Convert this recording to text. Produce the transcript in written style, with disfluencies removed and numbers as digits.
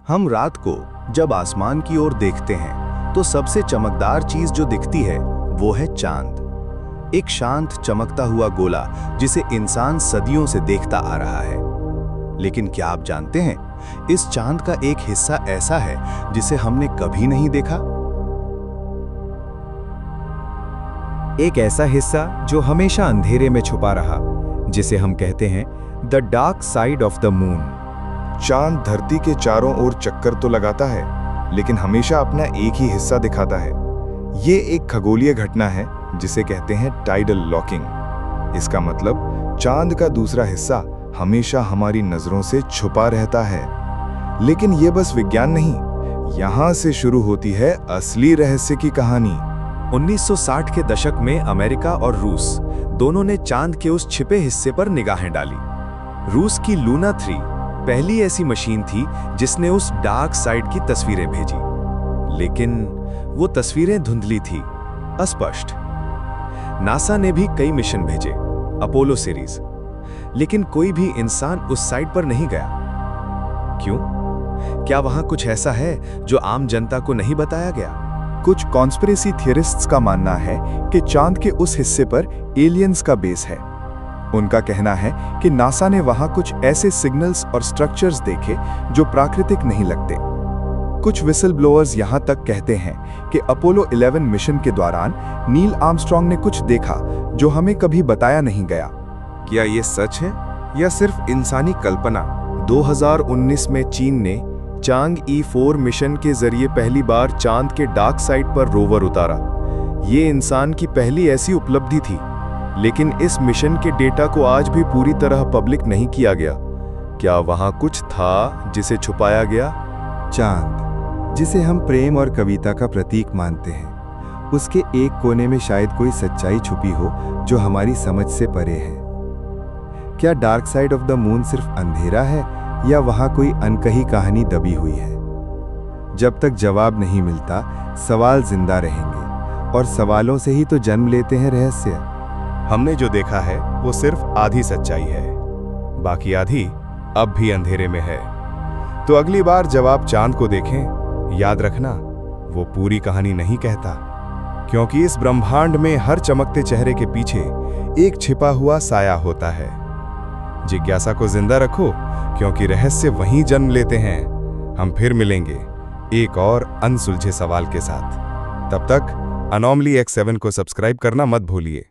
हम रात को जब आसमान की ओर देखते हैं तो सबसे चमकदार चीज जो दिखती है वो है चांद। एक शांत चमकता हुआ गोला जिसे इंसान सदियों से देखता आ रहा है। लेकिन क्या आप जानते हैं, इस चांद का एक हिस्सा ऐसा है जिसे हमने कभी नहीं देखा। एक ऐसा हिस्सा जो हमेशा अंधेरे में छुपा रहा, जिसे हम कहते हैं the dark side of the moon. चांद धरती के चारों ओर चक्कर तो लगाता है, लेकिन हमेशा अपना एक ही हिस्सा दिखाता है। ये एक खगोलीय घटना है जिसे कहते हैं टाइडल लॉकिंग। इसका मतलब चांद का दूसरा हिस्सा हमेशा हमारी नजरों से छुपा रहता है। लेकिन ये बस विज्ञान नहीं, यहां से शुरू होती है असली रहस्य की कहानी। 1960 के दशक में अमेरिका और रूस दोनों ने चांद के उस छिपे हिस्से पर निगाहें डाली। रूस की लूना 3 पहली ऐसी मशीन थी जिसने उस डार्क साइड की तस्वीरें भेजी, लेकिन वो तस्वीरें धुंधली थी, अस्पष्ट। नासा ने भी कई मिशन भेजे, अपोलो सीरीज, लेकिन कोई भी इंसान उस साइड पर नहीं गया। क्यों? क्या वहां कुछ ऐसा है जो आम जनता को नहीं बताया गया? कुछ कॉन्स्पिरेसी थियरिस्ट्स का मानना है कि चांद के उस हिस्से पर एलियंस का बेस है। उनका कहना है कि नासा ने वहां कुछ ऐसे सिग्नल्स और स्ट्रक्चर्स देखे जो प्राकृतिक नहीं लगते। कुछ विसल ब्लोअर्स यहां तक कहते हैं कि अपोलो 11 मिशन के दौरान नील आर्मस्ट्रॉन्ग ने कुछ देखा जो हमें कभी बताया नहीं गया। क्या ये सच है या सिर्फ इंसानी कल्पना? 2019 में चीन ने चांग-ई 4 मिशन के जरिए पहली बार चांद के डार्क साइड पर रोवर उतारा। ये इंसान की पहली ऐसी उपलब्धि थी, लेकिन इस मिशन के डेटा को आज भी पूरी तरह पब्लिक नहीं किया गया। क्या वहां कुछ था जिसे छुपाया गया? चांद, जिसे हम प्रेम और कविता का प्रतीक मानते हैं, उसके एक कोने में शायद कोई सच्चाई छुपी हो जो हमारी समझ से परे है। क्या dark side of the moon सिर्फ अंधेरा है या वहां कोई अनकही कहानी दबी हुई है? जब तक जवाब नहीं मिलता, सवाल जिंदा रहेंगे, और सवालों से ही तो जन्म लेते हैं रहस्य। हमने जो देखा है वो सिर्फ आधी सच्चाई है, बाकी आधी अब भी अंधेरे में है। तो अगली बार जब आप चांद को देखें, याद रखना वो पूरी कहानी नहीं कहता, क्योंकि इस ब्रह्मांड में हर चमकते चेहरे के पीछे एक छिपा हुआ साया होता है। जिज्ञासा को जिंदा रखो, क्योंकि रहस्य वहीं जन्म लेते हैं। हम फिर मिलेंगे एक और अनसुलझे सवाल के साथ। तब तक अनोमली X7 को सब्सक्राइब करना मत भूलिए।